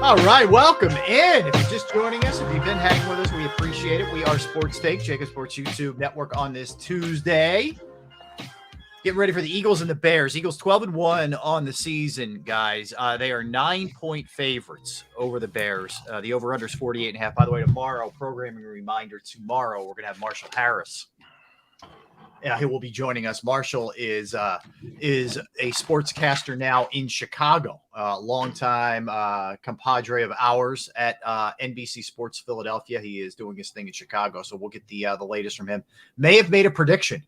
All right, welcome in. If you're just joining us, if you've been hanging with us, we appreciate it. We are Sports Take, JAKIB Sports YouTube Network on this Tuesday. Getting ready for the Eagles and the Bears. Eagles 12-1 on the season, guys. They are 9-point favorites over the Bears. The over-under is 48.5. By the way, tomorrow, programming reminder, tomorrow we're going to have Marshall Harris. He will be joining us. Marshall is a sportscaster now in Chicago, longtime compadre of ours at NBC Sports Philadelphia. He is doing his thing in Chicago, so we'll get the latest from him. May have made a prediction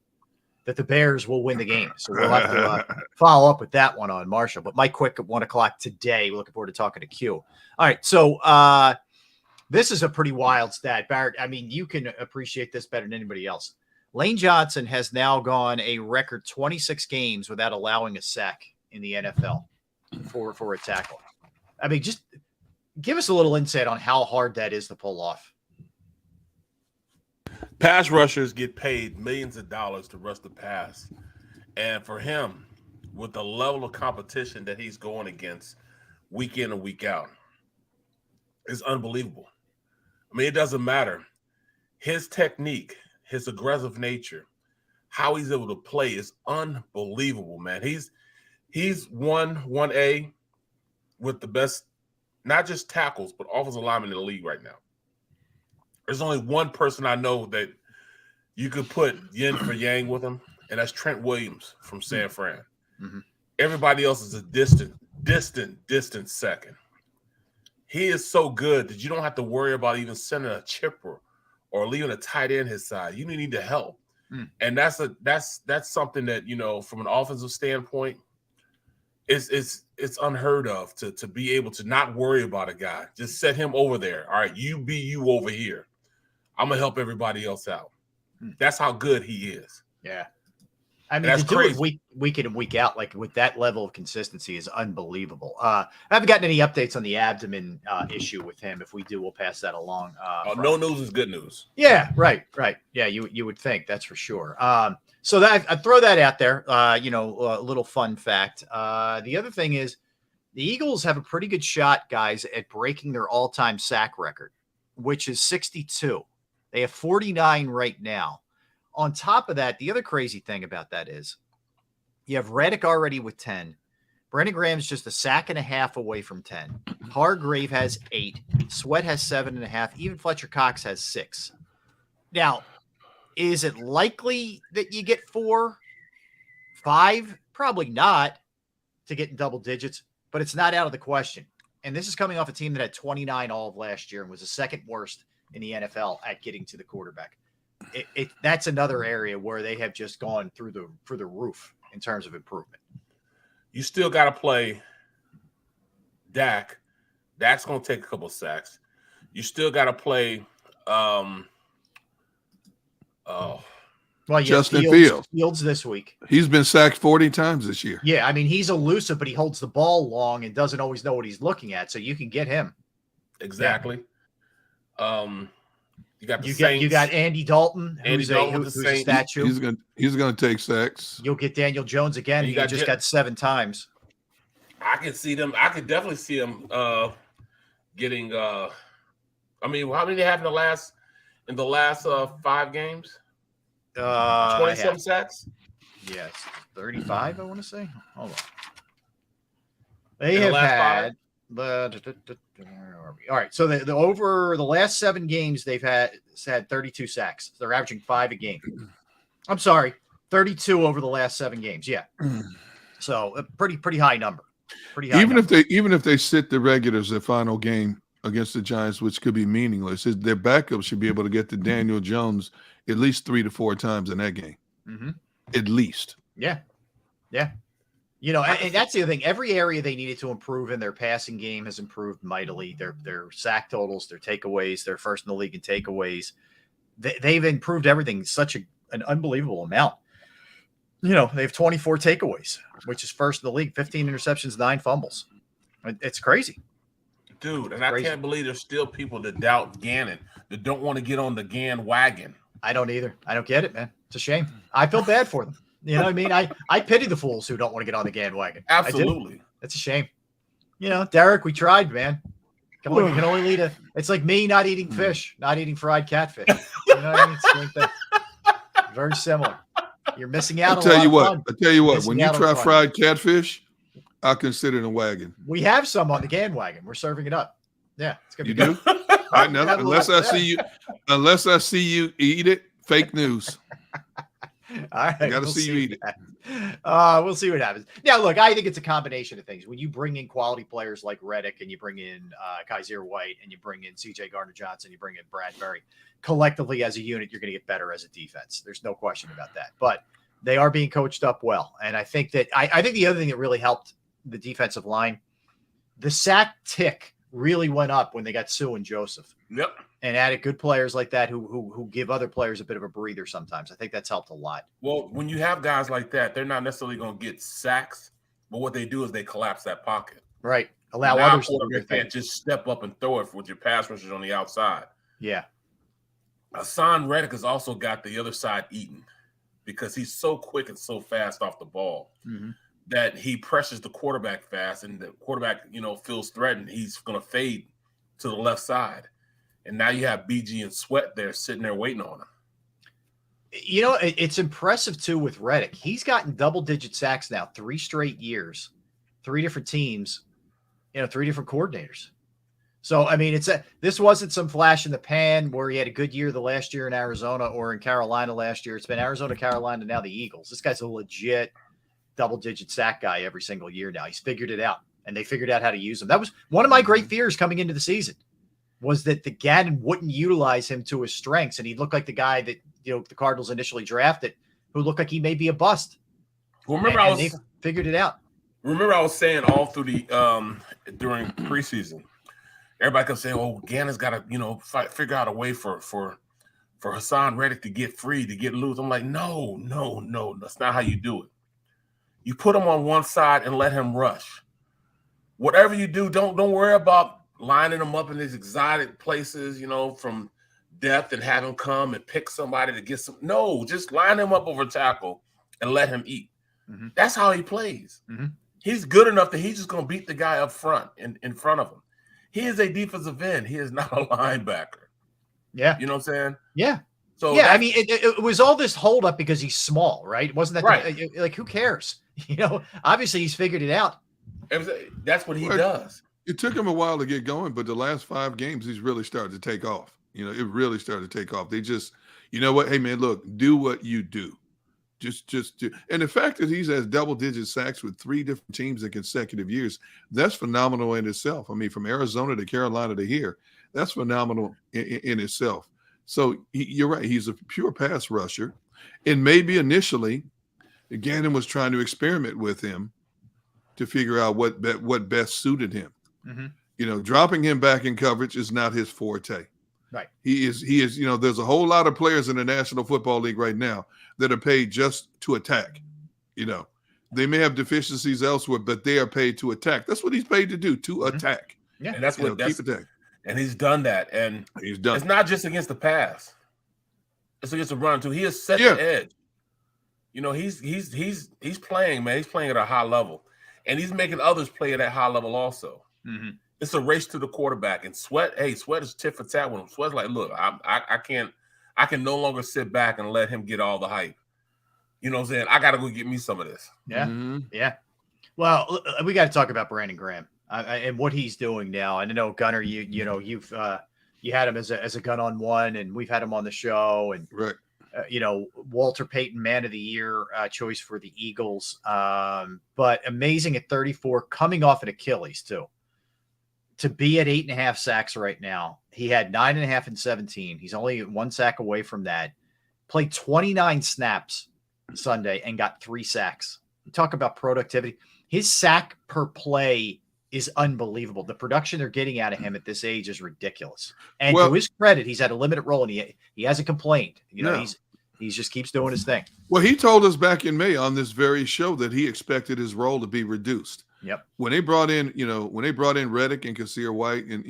that the Bears will win the game, so we'll have to follow up with that one on Marshall. But Mike Quick at 1 o'clock today. We're looking forward to talking to Q. All right, so this is a pretty wild stat, Barrett. I mean, you can appreciate this better than anybody else. Lane Johnson has now gone a record 26 games without allowing a sack in the NFL for a tackle. I mean, just give us a little insight on how hard that is to pull off. Pass rushers get paid millions of dollars to rush the pass. And for him, with the level of competition that he's going against week in and week out, is unbelievable. I mean, it doesn't matter. His technique, his aggressive nature, how he's able to play is unbelievable, man. He's 1A with the best, not just tackles, but offensive linemen in the league right now. There's only one person I know that you could put yin for yang with him, and that's Trent Williams from San Fran. Mm-hmm. Everybody else is a distant second. He is so good that you don't have to worry about even sending a chipper or leaving a tight end his side. You need to help. And that's something that, you know, from an offensive standpoint, it's unheard of to be able to not worry about a guy. Just set him over there. All right, you be you over here. I'm gonna help everybody else out. That's how good he is. Yeah. I mean, to do it week in and week out, like with that level of consistency, is unbelievable. I haven't gotten any updates on the abdomen issue with him. If we do, we'll pass that along. No news is good news. Yeah, right. Yeah, you would think, that's for sure. So that I throw that out there. A little fun fact. The other thing is, the Eagles have a pretty good shot, guys, at breaking their all-time sack record, which is 62. They have 49 right now. On top of that, the other crazy thing about that is you have Reddick already with 10. Brandon Graham's just a sack and a half away from 10. Hargrave has 8. Sweat has 7.5. Even Fletcher Cox has 6. Now, is it likely that you get 4, 5? Probably not to get in double digits, but it's not out of the question. And this is coming off a team that had 29 all of last year and was the second worst in the NFL at getting to the quarterback. That's another area where they have just gone through the roof in terms of improvement. You still got to play Dak. Dak's going to take a couple of sacks. You still got to play Justin Fields this week. He's been sacked 40 times this year. Yeah, I mean, he's elusive, but he holds the ball long and doesn't always know what he's looking at, so you can get him. Exactly. Yeah. You got Andy Dalton, who's a statue. He's gonna take sacks. You'll get Daniel Jones again. He just got 7 times. I can see them. I could definitely see him getting. I mean, how many they have in the last 5 games? 20-some sacks. Yes, 35. I want to say. Hold on. They have had. All right, so the over the last 7 games they've had 32 sacks. They're averaging 5 a game. I'm sorry, 32 over the last 7 games. Yeah, so a pretty high number. Pretty high. Even if they sit the regulars their final game against the Giants, which could be meaningless, their backup should be able to get to Daniel Jones at least 3 to 4 times in that game. Mm-hmm. At least. Yeah. You know, and that's the other thing. Every area they needed to improve in, their passing game has improved mightily. Their sack totals, their takeaways, they're first in the league in takeaways. They've improved everything such an unbelievable amount. You know, they have 24 takeaways, which is first in the league, 15 interceptions, 9 fumbles. It's crazy. Dude, and I can't believe there's still people that doubt Gannon, that don't want to get on the Gann wagon. I don't either. I don't get it, man. It's a shame. I feel bad for them. You know what I mean? I pity the fools who don't want to get on the bandwagon. Absolutely. It's a shame. You know, Derek, we tried, man. Can only lead a. It's like me not eating fish, not eating fried catfish. You know what I mean? It's the same thing. Very similar. You're missing out. I tell you what. When you try fun. fried catfish, I'll consider it a wagon. We have some on the Gann wagon. We're serving it up. Yeah, it's gonna be good. You do? I know. Unless I see you eat it, fake news. All right, I got to see you eat it. We'll see what happens. Now, look, I think it's a combination of things. When you bring in quality players like Reddick and you bring in Kaiser White and you bring in C.J. Gardner-Johnson, you bring in Bradbury, collectively as a unit, you're going to get better as a defense. There's no question about that. But they are being coached up well. And I think that I think the other thing that really helped the defensive line, the sack tick really went up when they got Sue and Joseph. Yep. And added good players like that who give other players a bit of a breather sometimes. I think that's helped a lot. Well, when you have guys like that, they're not necessarily going to get sacks, but what they do is they collapse that pocket. Right. Allow others to do can't just step up and throw it with your pass rushers on the outside. Yeah. Hassan Reddick has also got the other side eaten because he's so quick and so fast off the ball that he pressures the quarterback fast, and the quarterback, feels threatened. He's going to fade to the left side. And now you have BG and Sweat there sitting there waiting on him. It's impressive, too, with Reddick. He's gotten double-digit sacks now, 3 straight years, 3 different teams, 3 different coordinators. So, I mean, this wasn't some flash in the pan where he had a good year the last year in Arizona or in Carolina last year. It's been Arizona, Carolina, now the Eagles. This guy's a legit double-digit sack guy every single year now. He's figured it out, and they figured out how to use him. That was one of my great fears coming into the season, was that the Gannon wouldn't utilize him to his strengths, and he looked like the guy that the Cardinals initially drafted, who looked like he may be a bust. Well, they figured it out. Remember, I was saying all through the during preseason, everybody kept saying, "Oh, Gannon's got to figure out a way for Hassan Reddick to get free, to get loose." I'm like, no, that's not how you do it. You put him on one side and let him rush. Whatever you do, don't worry about lining them up in these exotic places, from depth, and have him come and pick somebody to get some. No, just line him up over tackle and let him eat. Mm-hmm. That's how he plays. Mm-hmm. He's good enough that he's just going to beat the guy up front, in front of him. He is a defensive end. He is not a linebacker. Yeah. You know what I'm saying? Yeah. So yeah, I mean, it was all this hold up because he's small, right? Wasn't that right? Like, who cares? Obviously he's figured it out. That's what he does. It took him a while to get going, but the last 5 games, he's really started to take off. It really started to take off. They just, what? Hey, man, look, do what you do. Just do. And the fact that he's has double-digit sacks with 3 different teams in consecutive years, that's phenomenal in itself. I mean, from Arizona to Carolina to here, that's phenomenal in itself. So you're right. He's a pure pass rusher. And maybe initially, Gannon was trying to experiment with him to figure out what best suited him. Mm-hmm. Dropping him back in coverage is not his forte. Right. He is, there's a whole lot of players in the National Football League right now that are paid just to attack. They may have deficiencies elsewhere, but they are paid to attack. That's what he's paid to do, to attack. Yeah. And that's what keep attacking. And he's done that. And he's done. It's not just against the pass. It's against the run too. He has set the edge. He's playing, man. He's playing at a high level. And he's making others play at that high level also. Mm-hmm. It's a race to the quarterback. And Sweat is tit for tat with him. Sweat's like, look, I can no longer sit back and let him get all the hype. You know what I'm saying? I got to go get me some of this. Yeah. Mm-hmm. Yeah. Well, we got to talk about Brandon Graham and what he's doing now. And I know Gunner, you've had him as a gun on one, and we've had him on the show, and right. Walter Payton, Man of the Year choice for the Eagles. But amazing at 34, coming off an Achilles too. To be at 8.5 sacks right now. He had 9.5 in 17. He's only 1 sack away from that. Played 29 snaps Sunday and got 3 sacks. You talk about productivity. His sack per play is unbelievable. The production they're getting out of him at this age is ridiculous. And to his credit, he's had a limited role, and he hasn't complained. He just keeps doing his thing. Well, he told us back in May on this very show that he expected his role to be reduced. Yep. When they brought in, Reddick and Kaiser White, and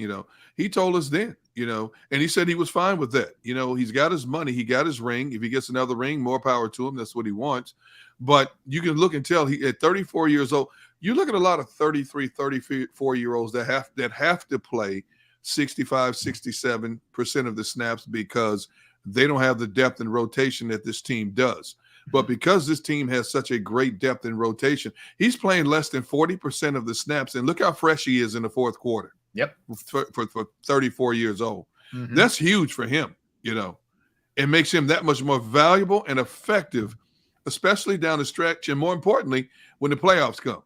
he told us then, and he said he was fine with that. He's got his money, he got his ring. If he gets another ring, more power to him. That's what he wants. But you can look and tell he at 34 years old. You look at a lot of 33, 34-year-olds that have to play 65, 67% of the snaps because they don't have the depth and rotation that this team does. But because this team has such a great depth and rotation, he's playing less than 40% of the snaps. And look how fresh he is in the fourth quarter. Yep. For 34 years old. That's huge for him, you know. It makes him that much more valuable and effective, especially down the stretch, and more importantly, when the playoffs come.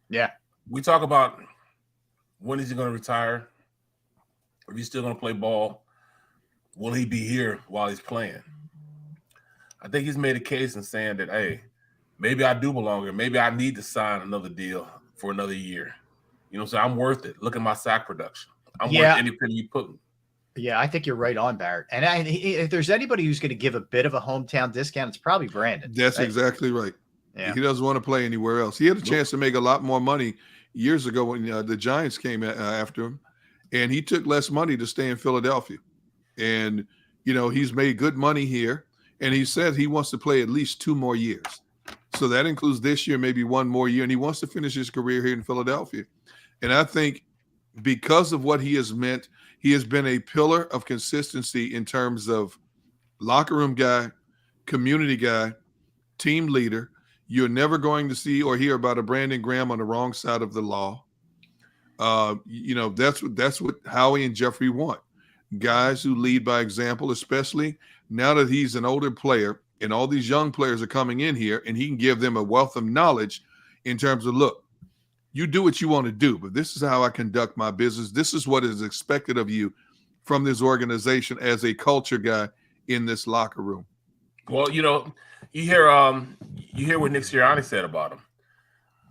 Yeah. We talk about when is he going to retire? If he's still going to play ball, will he be here while he's playing? I think he's made a case in saying that, hey, maybe I do belong here. Maybe I need to sign another deal for another year. You know what I'm saying? I'm worth it. Look at my sack production. I'm worth any penny you put me. Yeah, I think you're right on, Barrett. And if there's anybody who's going to give a bit of a hometown discount, it's probably Brandon. That's right? exactly right. Yeah. He doesn't want to play anywhere else. He had a chance to make a lot more money years ago when the Giants came after him, and he took less money to stay in Philadelphia. And, you know, he's made good money here, and he said he wants to play at least 2 more years. So that includes this year, maybe 1 more year, and he wants to finish his career here in Philadelphia. And I think because of what he has meant, he has been a pillar of consistency in terms of locker room guy, community guy, team leader. You're never going to see or hear about a Brandon Graham on the wrong side of the law. You know, that's what Howie and Jeffrey want. Guys who lead by example, especially now that he's an older player and all these young players are coming in here, and he can give them a wealth of knowledge in terms of, look, you do what you want to do, but this is how I conduct my business. This is what is expected of you from this organization as a culture guy in this locker room. Well, you know, you hear what Nick Sirianni said about him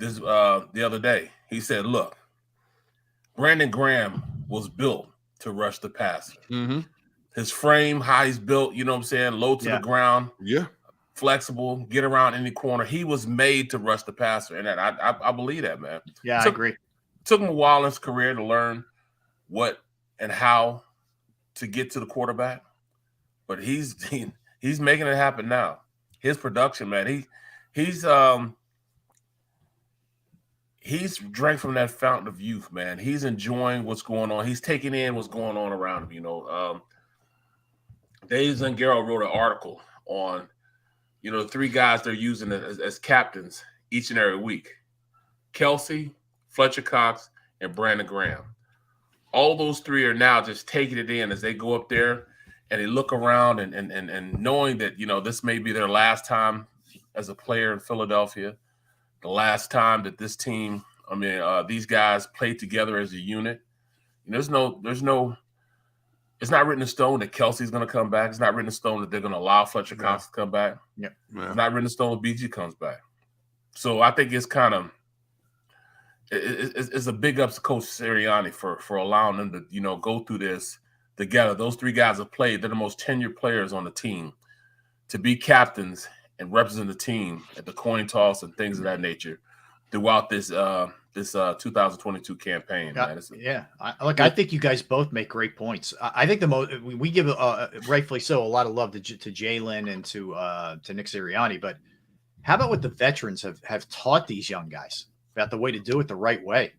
this the other day. He said, look, Brandon Graham was built to rush the passer. His frame, how he's built, you know what I'm saying, low to the ground. Yeah. Flexible, get around any corner. He was made to rush the passer, and I believe that, man. Yeah, I agree. Took him a while in his career to learn what and how to get to the quarterback, but he's making it happen now. His production, man, he's drank from that fountain of youth, man. He's enjoying what's going on. He's taking in what's going on around him. You know, Dave Zangaro wrote an article on, you know, the 3 guys they're using as captains each and every week: Kelsey, Fletcher Cox, and Brandon Graham. All those 3 are now just taking it in as they go up there and they look around and knowing that, you know, this may be their last time as a player in Philadelphia, the last time that this team, these guys played together as a unit. And there's no. It's not written in stone that Kelsey's going to come back. It's not written in stone that they're going to allow Fletcher Cox to come back. Yep. Yeah. It's not written in stone that BG comes back. So I think it's kind of it's a big ups to Coach Sirianni for allowing them to, you know, go through this together. Those 3 guys have played. They're the most tenured players on the team. To be captains and represent the team at the coin toss and things of that nature throughout this 2022 campaign. Man. I think you guys both make great points. I think we give rightfully so a lot of love to Jalen and to Nick Sirianni, but how about what the veterans have taught these young guys about the way to do it the right way?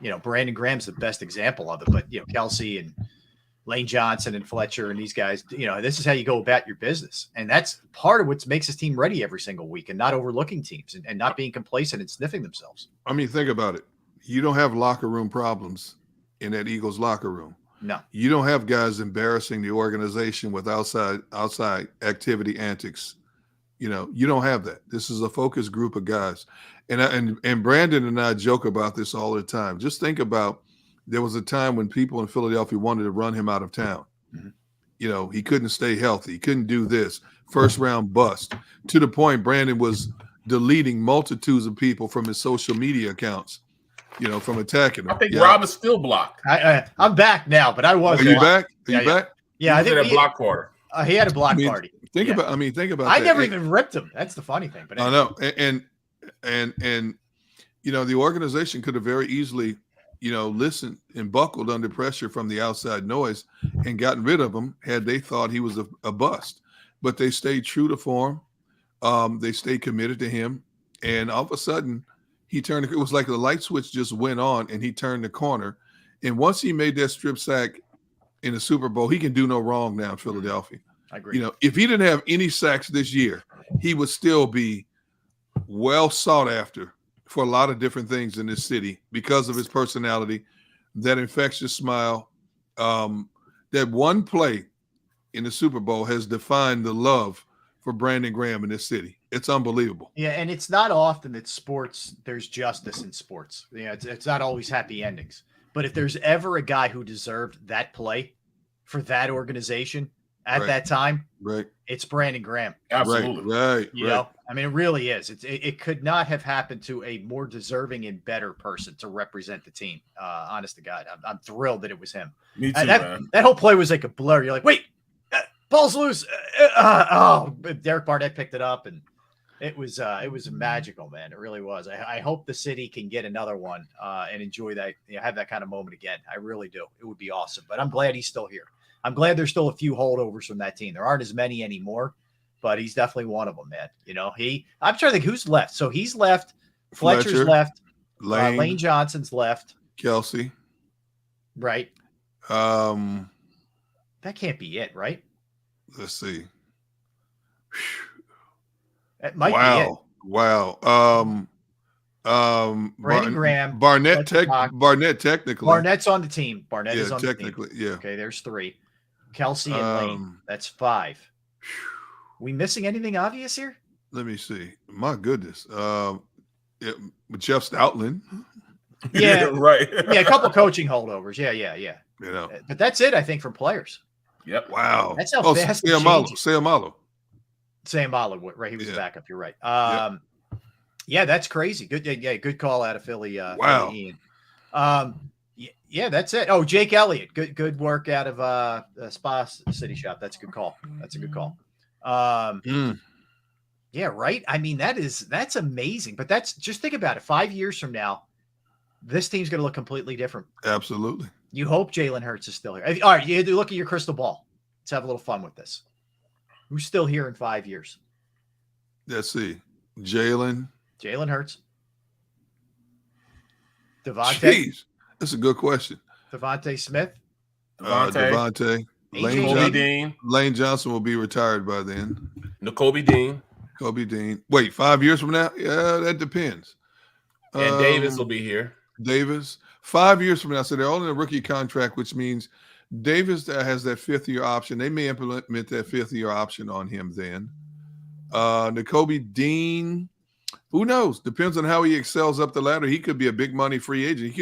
You know, Brandon Graham's the best example of it, but you know, Kelsey and Lane Johnson and Fletcher and these guys, you know, this is how you go about your business. And that's part of what makes his team ready every single week and not overlooking teams and not being complacent and sniffing themselves. I mean, think about it. You don't have locker room problems in that Eagles locker room. No. You don't have guys embarrassing the organization with outside activity antics. You know, you don't have that. This is a focused group of guys. And Brandon and I joke about this all the time. Just think about, there was a time when people in Philadelphia wanted to run him out of town. You know, he couldn't stay healthy. He couldn't do this. First round bust. To the point Brandon was deleting multitudes of people from his social media accounts, you know, from attacking him. I think Rob is still blocked. I'm back now, but I was. Are you back? Are you back? Yeah, I think he had a block party. He had a block party. Think about I never even ripped him. That's the funny thing. But anyway. I know. And you know, the organization could have very easily, you know, listened and buckled under pressure from the outside noise and gotten rid of him had they thought he was a bust. But they stayed true to form. They stayed committed to him. And all of a sudden, he turned. It was like the light switch just went on and he turned the corner. And once he made that strip sack in the Super Bowl. He can do no wrong now in Philadelphia. I agree. You know, if he didn't have any sacks this year, he would still be well sought after for a lot of different things in this city because of his personality, that infectious smile. That one play in the Super Bowl has defined the love for Brandon Graham in this city. It's unbelievable. Yeah, and it's not often that there's justice in sports. You know, it's not always happy endings. But if there's ever a guy who deserved that play for that organization at that time, it's Brandon Graham. Absolutely. Right. You know, I mean, it really is. It could not have happened to a more deserving and better person to represent the team. Honest to God, I'm thrilled that it was him. Me too, man. That whole play was like a blur. You're like, wait, ball's loose. Derek Barnett picked it up, and it was magical, man. It really was. I hope the city can get another one and enjoy that, have that kind of moment again. I really do. It would be awesome. But I'm glad he's still here. I'm glad there's still a few holdovers from that team. There aren't as many anymore, but he's definitely one of them, man. You know, I'm trying to think who's left. So he's left. Fletcher's left. Lane Johnson's left. Kelsey. Right. That can't be it, right? Let's see. It might be it. Wow. Brandon Graham. Barnett technically. Barnett's on the team. Barnett is on technically, the team. yeah. Okay, there's 3. Kelsey and Lane. That's 5. We missing anything obvious here? Let me see. My goodness. Jeff Stoutland. Yeah, right. Yeah, a couple coaching holdovers. Yeah. You know. But that's it, I think, from players. Yep. Wow. That's how fast it changes. Sayamalo, right? He was a backup. You're right. Yeah, that's crazy. Good call out of Philly. Wow. Philly Ian. Yeah, that's it. Oh, Jake Elliott. Good work out of Spa City Shop. That's a good call. Yeah, right. I mean, that's amazing. But just think about it. 5 years from now, this team's going to look completely different. Absolutely. You hope Jalen Hurts is still here. All right, you look at your crystal ball. Let's have a little fun with this. Who's still here in 5 years? Let's see. Jalen Hurts. Devonta. Jeez, that's a good question. Devonta Smith. Devonta. Lane Johnson will be retired by then. Kobe Dean. Wait, 5 years from now? Yeah, that depends. And Davis will be here. Davis. 5 years from now. So they're all in a rookie contract, which means Davis has that 5th-year option. They may implement that 5th-year option on him then. Kobe Dean. Who knows? Depends on how he excels up the ladder. He could be a big money free agent.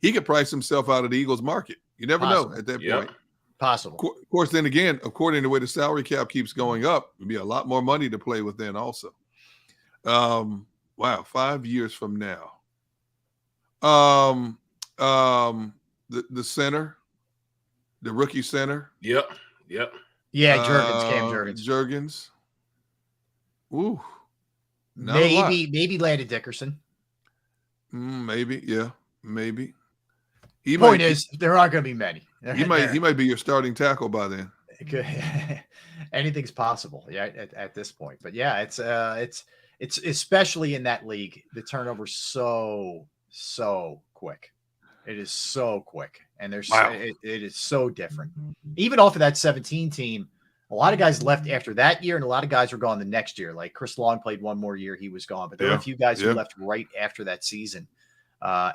He could price himself out of the Eagles market. You never know at that point. Possible. Of course, then again, according to the way the salary cap keeps going up, it'll be a lot more money to play with then also. Wow, 5 years from now. The center, the rookie center. Yep. Yeah, Cam Jurgens. Ooh. Maybe Landon Dickerson. Maybe. Point is, there aren't going to be many. He might be your starting tackle by then. Anything's possible, at this point. But yeah, it's especially in that league, the turnover's so quick. It is so quick, and it is so different. Even off of that 17 team, a lot of guys left after that year, and a lot of guys were gone the next year. Like Chris Long played one more year, he was gone. But there were a few guys who left right after that season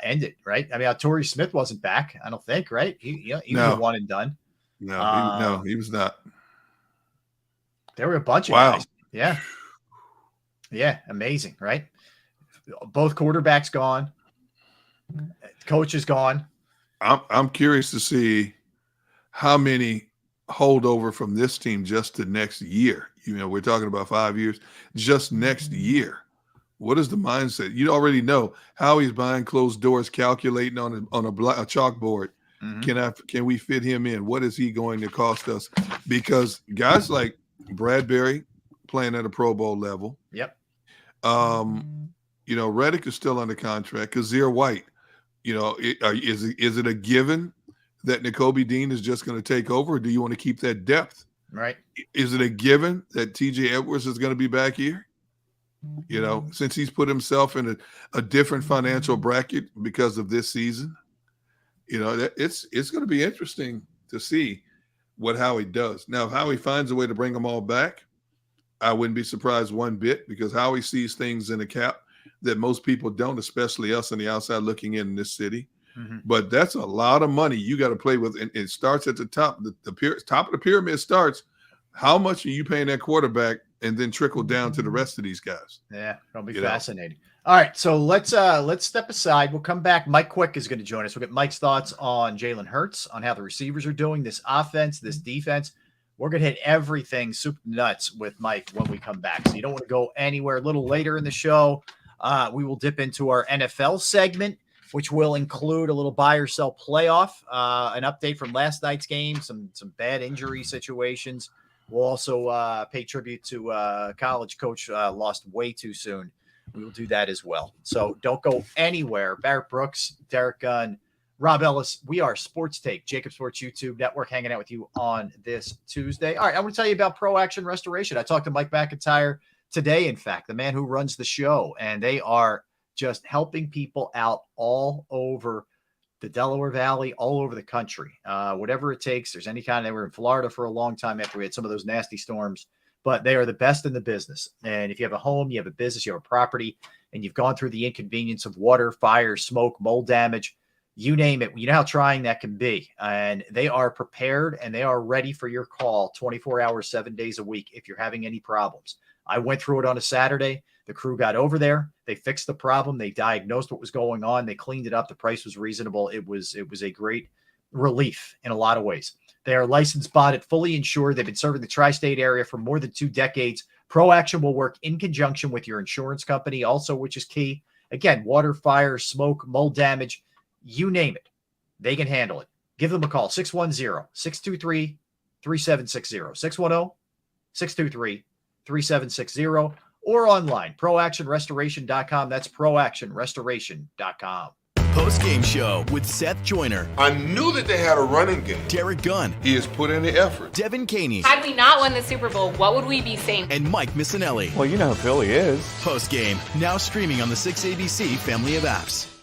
ended, right? I mean, Torrey Smith wasn't back, I don't think, right? He was a one and done. No, he was not. There were a bunch of guys. Yeah, amazing, right? Both quarterbacks gone. Coach is gone. I'm curious to see how many holdover from this team just to next year. You know, we're talking about 5 years, just next year. What is the mindset? You already know how he's behind closed doors, calculating on a chalkboard. Mm-hmm. Can we fit him in? What is he going to cost us? Because guys like Bradbury playing at a Pro Bowl level. Yep. Reddick is still under contract. Kazir White. Is it a given that Nakobe Dean is just going to take over, or do you want to keep that depth? Right. Is it a given that TJ Edwards is going to be back here? Since he's put himself in a different financial bracket because of this season, it's going to be interesting to see what Howie does. Now, if Howie finds a way to bring them all back, I wouldn't be surprised one bit, because Howie sees things in the cap that most people don't, especially us on the outside looking in this city. Mm-hmm. But that's a lot of money you got to play with. And it starts at the top. The top of the pyramid starts. How much are you paying that quarterback, and then trickle down to the rest of these guys? Yeah, it'll be fascinating. All right, so let's step aside. We'll come back. Mike Quick is going to join us. We'll get Mike's thoughts on Jalen Hurts, on how the receivers are doing, this offense, this defense. We're going to hit everything super nuts with Mike when we come back. So you don't want to go anywhere. A little later in the show, we will dip into our NFL segment, which will include a little buy or sell playoff, an update from last night's game, some bad injury situations. We'll also pay tribute to college coach lost way too soon. We will do that as well. So don't go anywhere. Barrett Brooks, Derek Gunn, Rob Ellis. We are Sports Take, JAKIB Sports YouTube Network, hanging out with you on this Tuesday. All right, I want to tell you about Pro Action Restoration. I talked to Mike McIntyre today, in fact, the man who runs the show, and they are just helping people out all over the Delaware Valley, all over the country. Whatever it takes. There's any kind. They were in Florida for a long time after we had some of those nasty storms, but they are the best in the business. And if you have a home, you have a business, you have a property, and you've gone through the inconvenience of water, fire, smoke, mold damage, you name it, you know how trying that can be. And they are prepared and they are ready for your call 24 hours, 7 days a week if you're having any problems. I went through it on a Saturday. The crew got over there. They fixed the problem. They diagnosed what was going on. They cleaned it up. The price was reasonable. It was a great relief in a lot of ways. They are licensed, bonded, fully insured. They've been serving the tri-state area for more than 2 decades. Pro Action will work in conjunction with your insurance company also, which is key. Again, water, fire, smoke, mold damage, you name it. They can handle it. Give them a call, 610-623-3760, 610-623-3760, or online, proactionrestoration.com. That's proactionrestoration.com. Post-game show with Seth Joyner. I knew that they had a running game. Derek Gunn. He has put in the effort. Devin Caney. Had we not won the Super Bowl, what would we be saying? And Mike Missinelli. Well, you know who Philly is. Post-game, now streaming on the 6ABC family of apps.